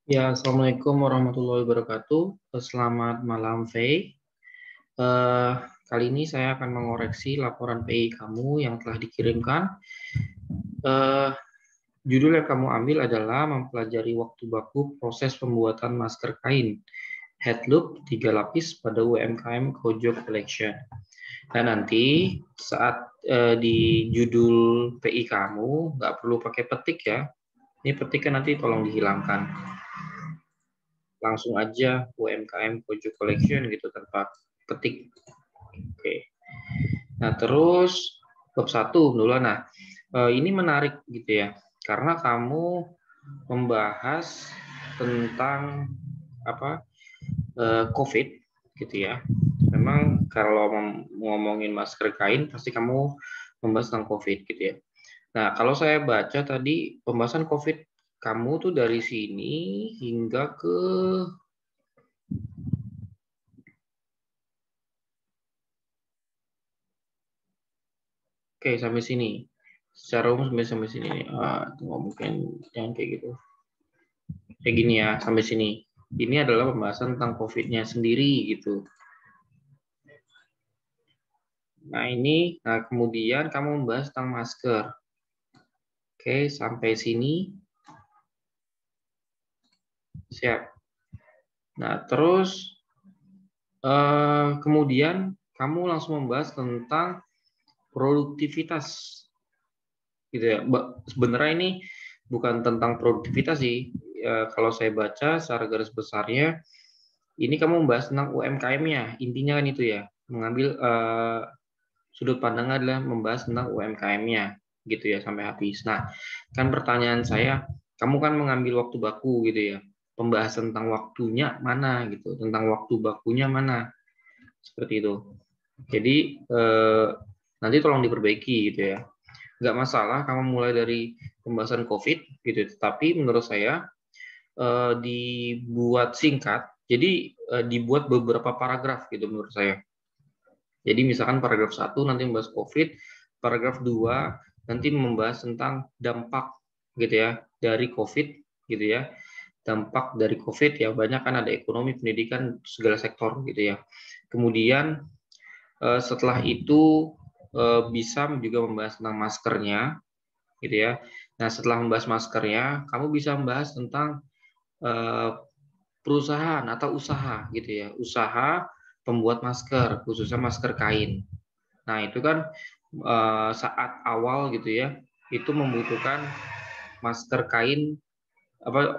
Ya, Assalamualaikum warahmatullahi wabarakatuh. Selamat malam, Faye. Eh, Kali ini saya akan mengoreksi laporan PI kamu yang telah dikirimkan. Eh, Judul yang kamu ambil adalah mempelajari waktu baku proses pembuatan masker kain headloop 3 lapis pada UMKM Kojo Collection. Dan nanti saat di judul PI kamu nggak perlu pakai petik ya. Ini petiknya nanti tolong dihilangkan. Langsung aja UMKM Kojo Collection gitu tanpa ketik. Oke. Nah, terus bab 1 dulu. Nah, ini menarik gitu ya. Karena kamu membahas tentang apa? COVID gitu ya. Memang kalau ngomongin masker kain pasti kamu membahas tentang COVID gitu ya. Nah, kalau saya baca tadi pembahasan COVID kamu tuh dari sini hingga ke Oke, sampai sini. Secara umum sampai sini. Nggak mungkin jangan kayak gitu. Kayak gini ya, sampai sini. Ini adalah pembahasan tentang COVID-nya sendiri gitu. Nah kemudian kamu membahas tentang masker. Oke, sampai sini. Siap. Nah, terus kemudian kamu langsung membahas tentang produktivitas gitu ya. Sebenarnya ini bukan tentang produktivitas sih. Kalau saya baca secara garis besarnya, ini kamu membahas tentang UMKM-nya. Intinya kan itu ya, mengambil sudut pandang adalah membahas tentang UMKM-nya gitu ya sampai habis. Nah, kan pertanyaan saya, kamu kan mengambil waktu baku gitu ya. Pembahasan tentang waktunya mana gitu, tentang waktu bakunya mana. Seperti itu. Jadi nanti tolong diperbaiki gitu ya. Nggak masalah kamu mulai dari pembahasan COVID gitu, tapi menurut saya dibuat singkat, jadi dibuat beberapa paragraf gitu menurut saya. Jadi misalkan paragraf 1 nanti membahas COVID, paragraf 2 nanti membahas tentang dampak gitu ya dari COVID gitu ya. Dampak dari COVID ya banyak kan ada ekonomi, pendidikan, segala sektor gitu ya. Kemudian setelah itu bisa juga membahas tentang maskernya gitu ya. Nah, setelah membahas maskernya, kamu bisa membahas tentang eh, perusahaan atau usaha gitu ya, usaha pembuat masker, khususnya masker kain. Nah, itu kan saat awal gitu ya, itu membutuhkan masker kain apa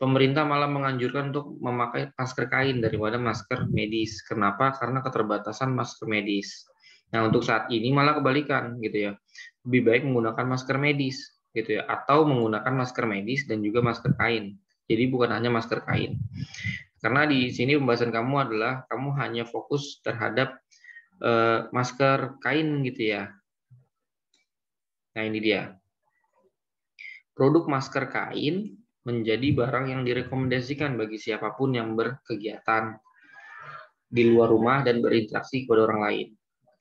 pemerintah malah menganjurkan untuk memakai masker kain daripada masker medis. Kenapa? Karena keterbatasan masker medis. Nah, untuk saat ini malah kebalikan gitu ya. Lebih baik menggunakan masker medis gitu ya atau menggunakan masker medis dan juga masker kain. Jadi bukan hanya masker kain. Karena di sini pembahasan kamu adalah kamu hanya fokus terhadap masker kain gitu ya. Nah, ini dia. Produk masker kain menjadi barang yang direkomendasikan bagi siapapun yang berkegiatan di luar rumah dan berinteraksi kepada orang lain.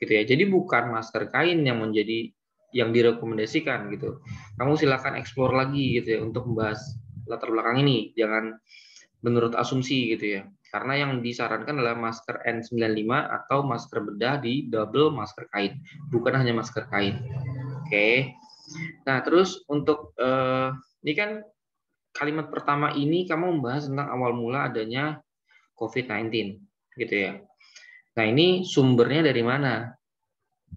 Gitu ya. Jadi bukan masker kain yang menjadi yang direkomendasikan gitu. Kamu silakan eksplor lagi gitu ya untuk membahas latar belakang ini. Jangan menurut asumsi gitu ya. Karena yang disarankan adalah masker N95 atau masker bedah di double masker kain, bukan hanya masker kain. Oke. Nah, terus untuk ini kan kalimat pertama ini kamu membahas tentang awal mula adanya COVID-19 gitu ya. Nah, ini sumbernya dari mana?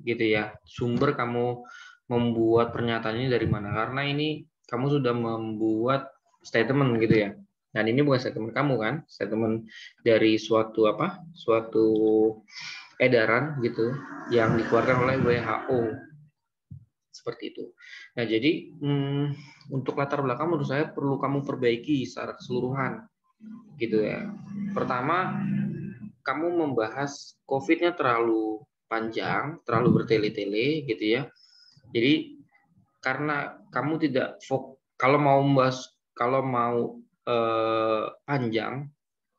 Gitu ya. Sumber kamu membuat pernyataan ini dari mana? Karena ini kamu sudah membuat statement gitu ya. Dan ini bukan statement kamu kan? Statement dari suatu apa? Suatu edaran gitu yang dikeluarkan oleh WHO seperti itu. Nah, jadi untuk latar belakang menurut saya perlu kamu perbaiki secara keseluruhan gitu ya. Pertama, kamu membahas COVID-nya terlalu panjang, terlalu bertele-tele gitu ya. Jadi karena kamu tidak kalau mau membahas, kalau mau panjang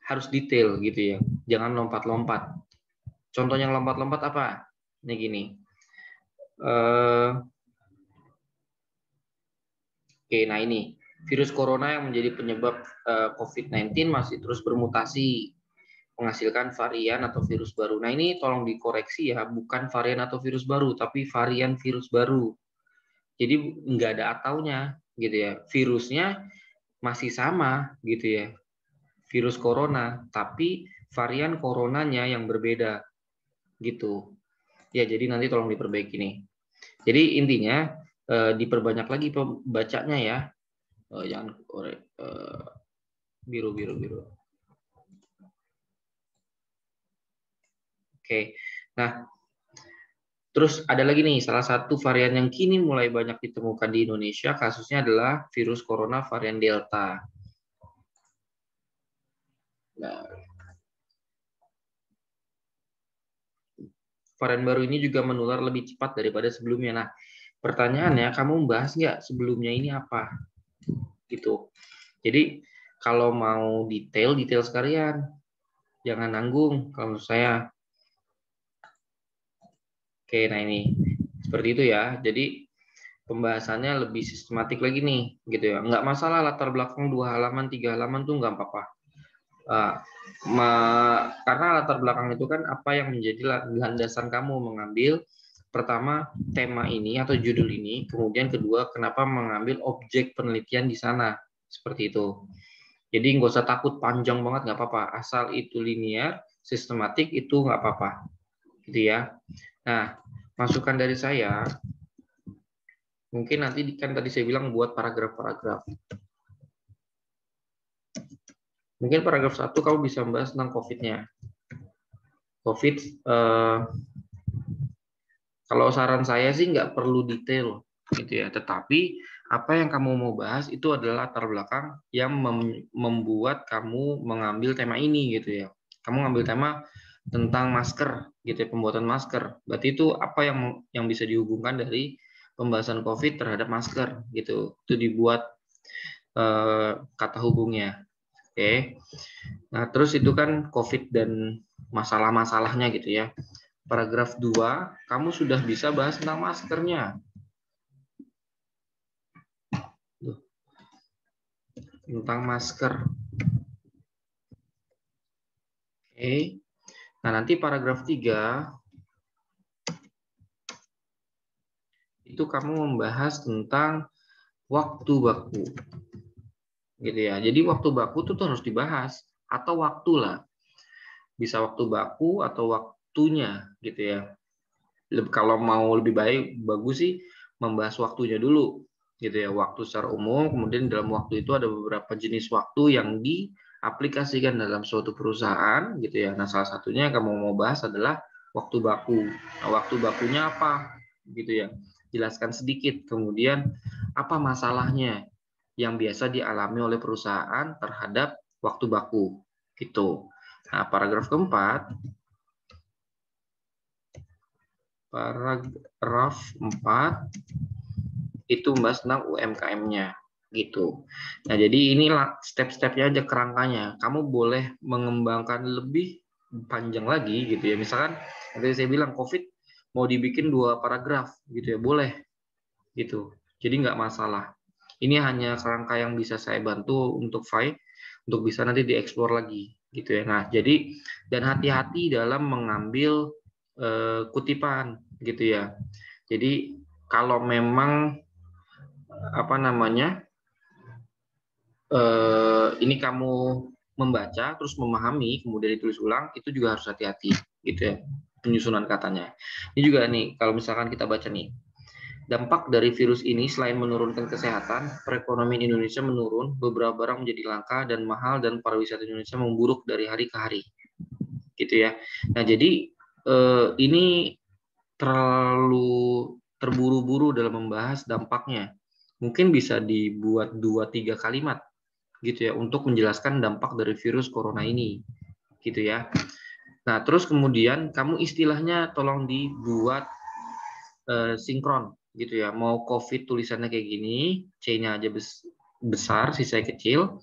harus detail gitu ya. Jangan lompat-lompat. Contoh yang lompat-lompat apa? Ini gini. Oke, nah ini. Virus corona yang menjadi penyebab COVID-19 masih terus bermutasi, menghasilkan varian atau virus baru. Nah, ini tolong dikoreksi ya, bukan varian atau virus baru, tapi varian virus baru. Jadi nggak ada ataunya gitu ya. Virusnya masih sama gitu ya. Virus corona, tapi varian coronanya yang berbeda gitu. Ya, jadi nanti tolong diperbaiki nih. Jadi intinya diperbanyak lagi pembacanya ya. Jangan biru. Oke. Nah, terus ada lagi nih, salah satu varian yang kini mulai banyak ditemukan di Indonesia, kasusnya adalah virus corona varian Delta. Nah, varian baru ini juga menular lebih cepat daripada sebelumnya. Nah, pertanyaannya, kamu membahas nggak sebelumnya ini apa? Gitu. Jadi, kalau mau detail sekalian. Jangan nanggung kalau menurut saya. Oke, nah ini. Seperti itu ya. Jadi, pembahasannya lebih sistematik lagi nih, gitu ya. Nggak masalah latar belakang 2 halaman, 3 halaman tuh nggak apa-apa. Karena latar belakang itu kan apa yang menjadi landasan kamu mengambil pertama tema ini atau judul ini, kemudian kedua kenapa mengambil objek penelitian di sana, seperti itu. Jadi nggak usah takut panjang banget, nggak apa-apa, asal itu linear, sistematik itu nggak apa-apa, gitu ya. Nah, masukan dari saya, mungkin nanti kan tadi saya bilang buat paragraf-paragraf. Mungkin paragraf 1 kamu bisa membahas tentang COVID-nya. COVID, kalau saran saya sih nggak perlu detail, gitu ya. Tetapi apa yang kamu mau bahas itu adalah latar belakang yang membuat kamu mengambil tema ini, gitu ya. Kamu ngambil tema tentang masker, gitu ya, pembuatan masker. Berarti itu apa yang bisa dihubungkan dari pembahasan COVID terhadap masker, gitu. Itu dibuat kata hubungnya. Oke. Nah, terus itu kan COVID dan masalah-masalahnya gitu ya. Paragraf 2, kamu sudah bisa bahas tentang maskernya. Tentang masker. Oke. Nah, nanti paragraf 3 itu kamu membahas tentang waktu baku. Gitu ya. Jadi waktu baku itu harus dibahas atau waktu lah. Bisa waktu baku atau waktunya gitu ya. Kalau mau lebih bagus sih membahas waktunya dulu gitu ya, waktu secara umum. Kemudian dalam waktu itu ada beberapa jenis waktu yang diaplikasikan dalam suatu perusahaan gitu ya. Nah, salah satunya yang kamu mau bahas adalah waktu baku. Nah, waktu bakunya apa gitu ya, jelaskan sedikit. Kemudian apa masalahnya yang biasa dialami oleh perusahaan terhadap waktu baku gitu. Nah, paragraf keempat, paragraf 4 itu membahas tentang UMKM-nya gitu. Nah, jadi inilah step-stepnya aja, kerangkanya. Kamu boleh mengembangkan lebih panjang lagi gitu ya. Misalkan tadi saya bilang COVID mau dibikin 2 paragraf gitu ya, boleh gitu. Jadi nggak masalah. Ini hanya kerangka yang bisa saya bantu untuk untuk bisa nanti dieksplor lagi gitu ya. Nah, jadi dan hati-hati dalam mengambil kutipan gitu ya. Jadi kalau memang apa namanya ini kamu membaca terus memahami kemudian ditulis ulang, itu juga harus hati-hati gitu ya penyusunan katanya. Ini juga nih kalau misalkan kita baca nih, dampak dari virus ini selain menurunkan kesehatan, perekonomian Indonesia menurun, beberapa barang menjadi langka dan mahal, dan pariwisata Indonesia memburuk dari hari ke hari gitu ya. Nah, jadi ini terlalu terburu-buru dalam membahas dampaknya. Mungkin bisa dibuat 2-3 kalimat gitu ya untuk menjelaskan dampak dari virus corona ini gitu ya. Nah, terus kemudian kamu istilahnya tolong dibuat sinkron gitu ya. Mau COVID tulisannya kayak gini, C-nya aja besar, sisanya kecil,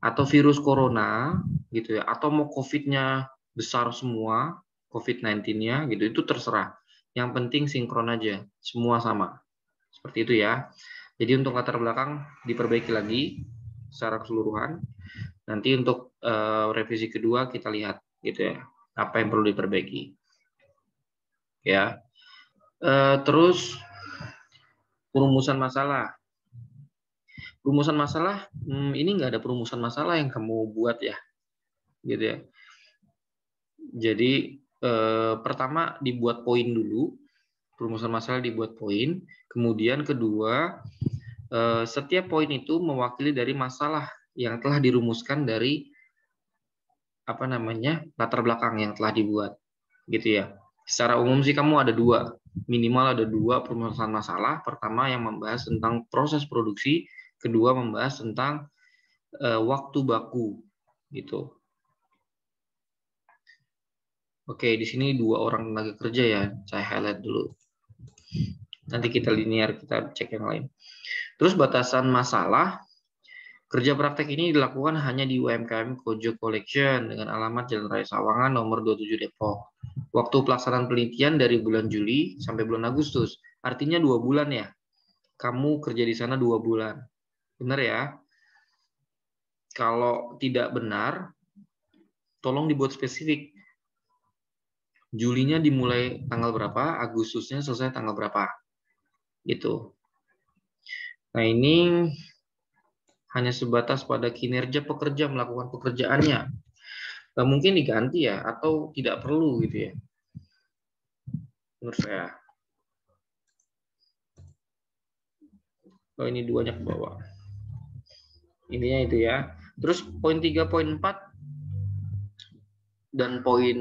atau virus corona gitu ya, atau mau COVID-nya besar semua, COVID-19-nya gitu, itu terserah. Yang penting sinkron aja, semua sama. Seperti itu ya. Jadi untuk latar belakang diperbaiki lagi secara keseluruhan. Nanti untuk revisi kedua kita lihat gitu ya, apa yang perlu diperbaiki. Ya. Terus perumusan masalah. Perumusan masalah, ini nggak ada perumusan masalah yang kamu buat ya, gitu ya. Jadi pertama dibuat poin dulu, perumusan masalah dibuat poin. Kemudian kedua, setiap poin itu mewakili dari masalah yang telah dirumuskan dari apa namanya latar belakang yang telah dibuat, gitu ya. Secara umum sih kamu ada dua, minimal ada dua perumusan masalah. Pertama yang membahas tentang proses produksi, kedua membahas tentang waktu baku, gitu. Oke, di sini 2 orang tenaga kerja ya, saya highlight dulu. Nanti kita linear, kita cek yang lain. Terus batasan masalah, kerja praktek ini dilakukan hanya di UMKM Kojo Collection dengan alamat Jalan Raya Sawangan nomor 27 Depok. Waktu pelaksanaan penelitian dari bulan Juli sampai bulan Agustus, artinya 2 bulan ya. Kamu kerja di sana 2 bulan. Benar ya? Kalau tidak benar, tolong dibuat spesifik. Julinya dimulai tanggal berapa, Agustusnya selesai tanggal berapa. Gitu. Nah, ini hanya sebatas pada kinerja pekerja melakukan pekerjaannya. Nah, mungkin diganti ya, atau tidak perlu gitu ya. Menurut saya. Oh, ini 2-nya ke bawah. Intinya itu ya. Terus poin 3, poin 4, dan poin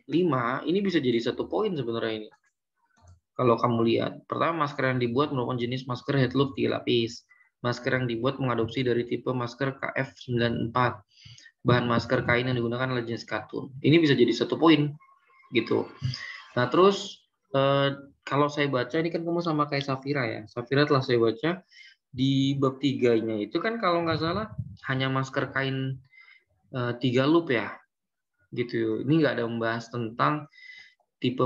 5, ini bisa jadi satu poin sebenarnya ini. Kalau kamu lihat, pertama masker yang dibuat merupakan jenis masker head loop 3 lapis. Masker yang dibuat mengadopsi dari tipe masker KF94. Bahan masker kain yang digunakan adalah jenis katun. Ini bisa jadi satu poin, gitu. Nah terus kalau saya baca ini kan kamu sama kayak Safira ya. Safira telah saya baca di bab 3-nya itu kan kalau nggak salah hanya masker kain 3 loop ya, gitu. Ini nggak ada membahas tentang tipe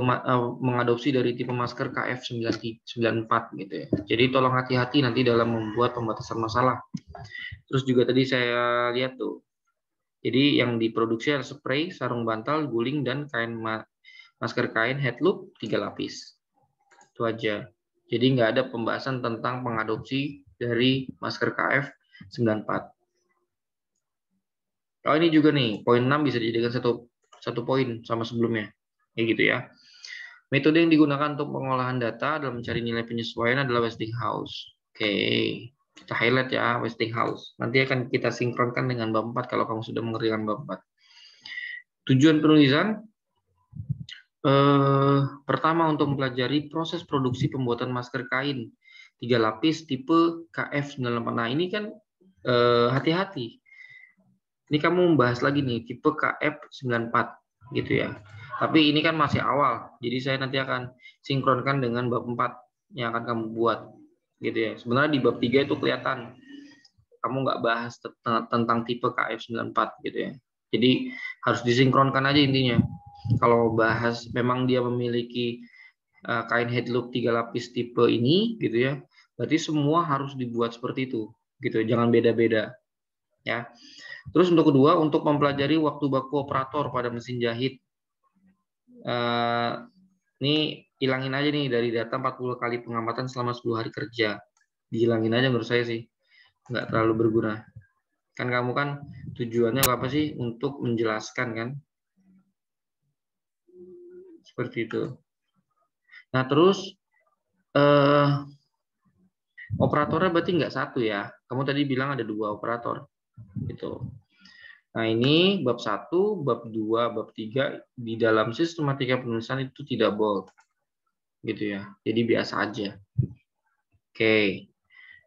mengadopsi dari tipe masker KF94 gitu ya. Jadi tolong hati-hati nanti dalam membuat pembatasan masalah. Terus juga tadi saya lihat tuh. Jadi yang diproduksi adalah spray, sarung bantal, guling, dan kain masker kain head loop 3 lapis. Itu aja. Jadi nggak ada pembahasan tentang pengadopsi dari masker KF94. Oh ini juga nih, poin 6 bisa dijadikan satu poin sama sebelumnya. Kayak gitu ya. Metode yang digunakan untuk pengolahan data dalam mencari nilai penyesuaian adalah Westinghouse. Oke, kita highlight ya Westinghouse. Nanti akan kita sinkronkan dengan bab 4 kalau kamu sudah mengerjakan bab 4. Tujuan penulisan pertama untuk mempelajari proses produksi pembuatan masker kain 3 lapis tipe KF98. Nah ini kan hati-hati. Ini kamu membahas lagi nih tipe KF94 gitu ya. Tapi ini kan masih awal, jadi saya nanti akan sinkronkan dengan bab 4 yang akan kamu buat, gitu ya. Sebenarnya di bab 3 itu kelihatan, kamu nggak bahas tentang tipe KF94 gitu ya. Jadi harus disinkronkan aja intinya. Kalau bahas memang dia memiliki kain head loop 3 lapis tipe ini, gitu ya. Berarti semua harus dibuat seperti itu, gitu. Jangan beda-beda, ya. Terus untuk kedua, untuk mempelajari waktu baku operator pada mesin jahit. Ini hilangin aja nih dari data 40 kali pengamatan selama 10 hari kerja. Dihilangin aja menurut saya sih. Nggak terlalu berguna. Kan kamu kan tujuannya apa sih? Untuk menjelaskan kan? Seperti itu. Nah terus operatornya berarti nggak satu ya. Kamu tadi bilang ada 2 operator. Gitu. Nah ini bab 1, bab 2, bab 3 di dalam sistematika penulisan itu tidak bold. Gitu ya. Jadi biasa aja. Oke.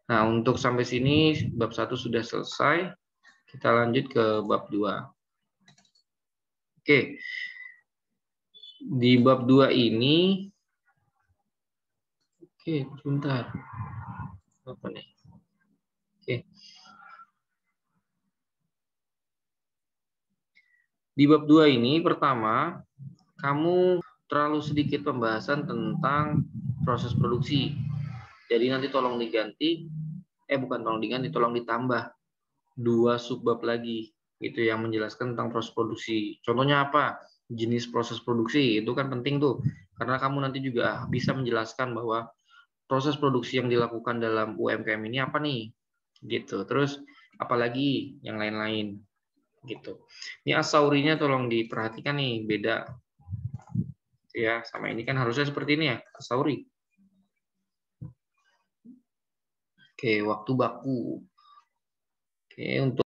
Nah, untuk sampai sini bab 1 sudah selesai. Kita lanjut ke bab 2. Oke. Di bab 2 ini sebentar. Apa nih? Oke. Di bab 2 ini pertama, kamu terlalu sedikit pembahasan tentang proses produksi. Jadi nanti tolong diganti bukan tolong diganti, tolong ditambah 2 subbab lagi gitu yang menjelaskan tentang proses produksi. Contohnya apa? Jenis proses produksi, itu kan penting tuh. Karena kamu nanti juga bisa menjelaskan bahwa proses produksi yang dilakukan dalam UMKM ini apa nih? Gitu. Terus apalagi yang lain-lain gitu. Ini asaurinya tolong diperhatikan nih, beda ya sama ini kan harusnya seperti ini ya, asauri. Oke, waktu baku. Oke, untuk